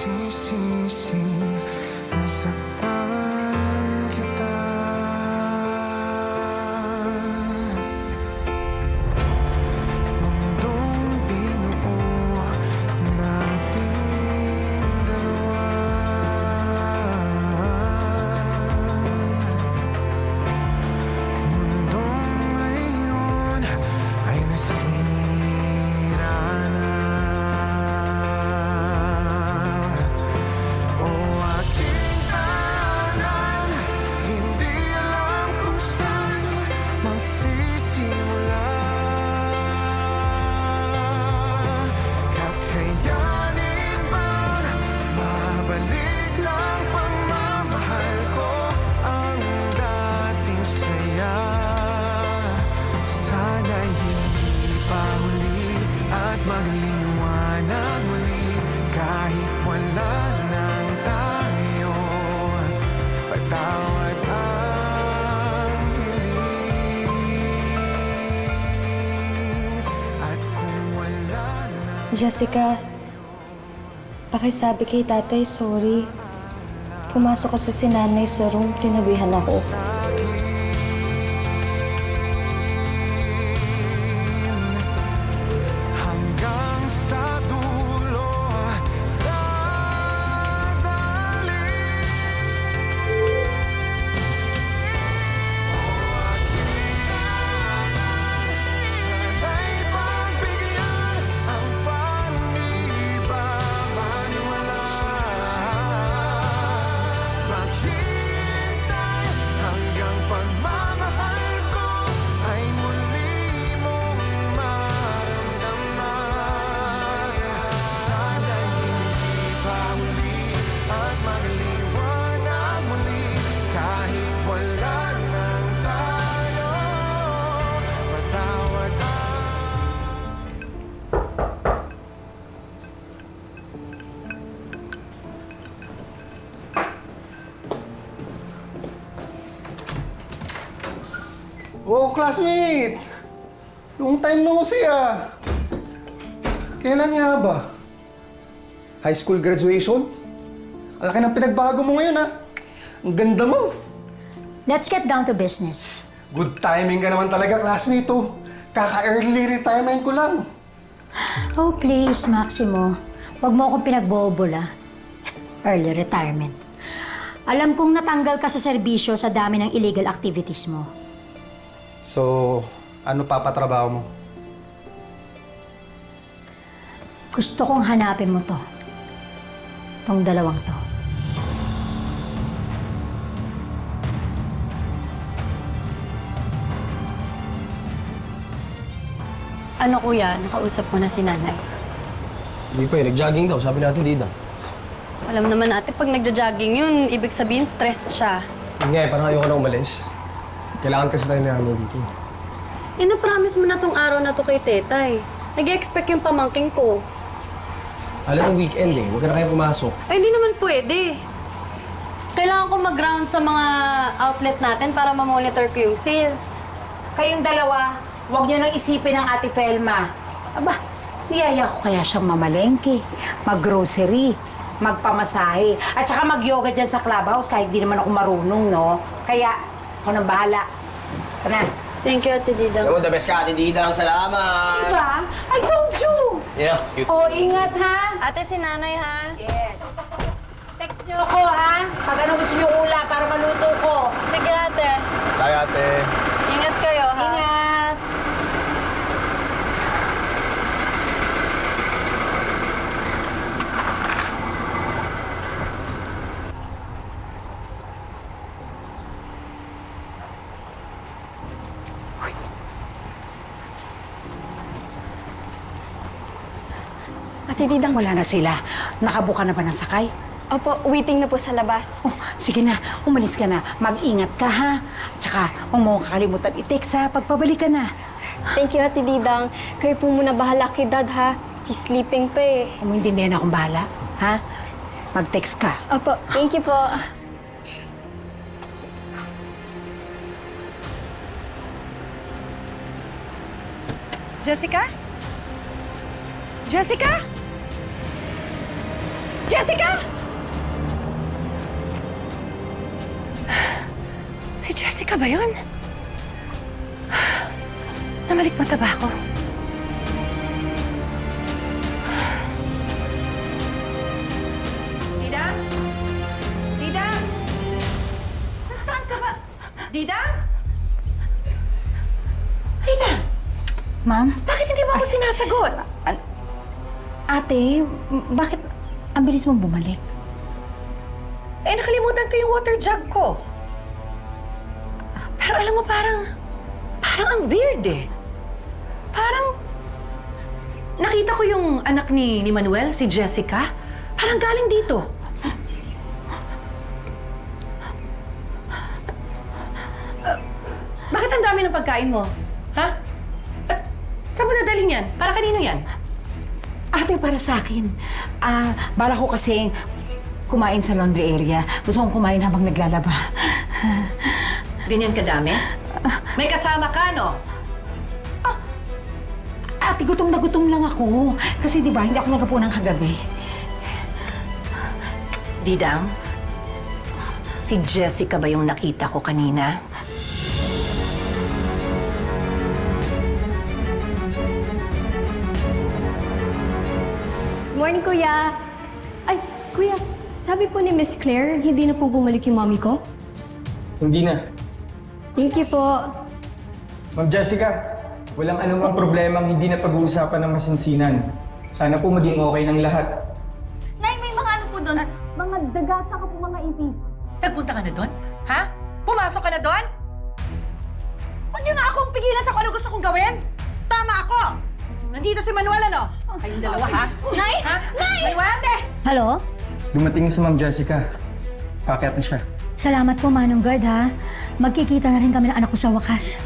magsisising nasaktan kita. Mundong binuo nating dalawa, mundong ngayon ay nasira na. O aking tahanan, hindi alam kung saan magsisimula. Kakayanin bang mabalik lang pagmamahal ko ang dating saya? Sana'y hindi pa huli at magliwanag muli kahit wala nang tayo. Patawad ang hiling at kung wala na Jessica, pakisabi kay tatay, sorry. Pumasok kasi si nanay sa room, tinabihan ako. hanggang sa dulo dadali. Sana'y pagbigyan ang panibabaliwala. Maghintay hanggang pagmamahal ko ay muli mong maramdaman. Sana'y hindi pa huli at magliwanag muli kahit wala nang tayo. Patawad Oh, classmate! Long time no see ah. Kailan nga ba? High school graduation? Ang laki ng pinagbago mo ngayon ah. Ang ganda mo. Let's get down to business. Good timing ka naman talaga, classmate oh. Kaka-early retirement ko lang. Oh, please, Maximo. Huwag mo akong pinagbobola. Early retirement. Alam kong natanggal ka sa serbisyo sa dami ng illegal activities mo. So, ano papatrabaho mo? Gusto kong hanapin mo to. Tong dalawang to. Ano kuya, nakausap ko na si nanay. Hindi pa eh, nag-jogging daw, sabi natin dito. Alam naman natin, pag nagja-jogging yun, ibig sabihin stress siya. Yun nga eh, parang ayoko na umalis. Kailangan kasi tayo na namin dito. Ina-promise mo na tong araw na to kay tetay. Nag-expect yung pamangking ko. Alam mo, weekend eh, huwag ka na kayo pumasok. Ay, hindi naman pwede. Kailangan ko mag-round sa mga outlet natin para ma-monitor ko yung sales. Kayong dalawa, huwag niyo nang isipin ang Ate Felma. Aba, niyaya ko kaya siyang mamalengke, mag-grocery, magpamasahe, at saka mag-yoga dyan sa clubhouse kahit di naman ako marunong, no? Kaya, ako nang bahala. Kana. Thank you, Ate Dida. Alam mo, the best ka, Ate Didang. Salamat! Diba? I told you! Yeah, cute. Oh, ingat, ha? Ate, si nanay ha? Yes. Text niyo ako, ha? Pag ano gusto niyo ula para maluto ko. Sige, ate. Bye, ate. Ingat kayo ha? Ingat! Ate Didang. Wala na sila. Nakabuka na ba ng sakay? Opo, waiting na po sa labas. Oh, sige na, umalis ka na. Mag-ingat ka, ha? Tsaka, huwag mo kakalimutan i-text, ha? Pagpabalik ka na. Thank you, Ate Didang. Kayo po muna bahala kay Dad, ha? He's sleeping pa eh. Huwag mo intindihan akong bahala, ha? Mag-text ka. Opo, thank you po. Jessica? Jessica? Jessica! Si Jessica ba yun? Namalik mata ba ako? Dida? Dida? Nasaan ka ba? Dida? Dida? Ma'am? Bakit hindi mo ako sinasagot? Ate, bakit ang bilis mong bumalik? Eh, nakalimutan ko yung water jug ko. Pero alam mo, parang ang weird eh. Parang, nakita ko yung anak ni Manuel, si Jessica. Parang galing dito. Bakit ang dami ng pagkain mo? Ha? At saan mo dadalhin yan? Para kanino yan? Ate, para sa akin. Bala ko kasi kumain sa laundry area. Gusto kong kumain habang naglalaba. Ganyan kadami? May kasama ka, no? Ate, gutom na gutom lang ako. Kasi di ba, hindi ako nagkapunang kagabi. Didang, si Jessica ba yung nakita ko kanina? Morning, Kuya! Ay, Kuya, sabi po ni Miss Claire, hindi na po bumalik yung mommy ko? Hindi na. Thank you po. Ma'am Jessica, walang anumang problemang hindi na pag-uusapan ng masinsinan. Sana po maging okay ng lahat. Nay, may mga ano po doon? Mga daga tsaka po mga ipis. Nagpunta ka na doon? Ha? Pumasok ka na doon? Huwag niyo nga akong pigilan sa kung ano gusto kong gawin. Tama ako! Nandito si Manuel, ano? Kayong dalawa, ha? Nay! Ha? Nay! Manuel! Hello? Dumating si Ma'am Jessica. Paakyat na siya. Salamat po, Manong Guard, ha? Magkikita na rin kami ng anak ko sa wakas.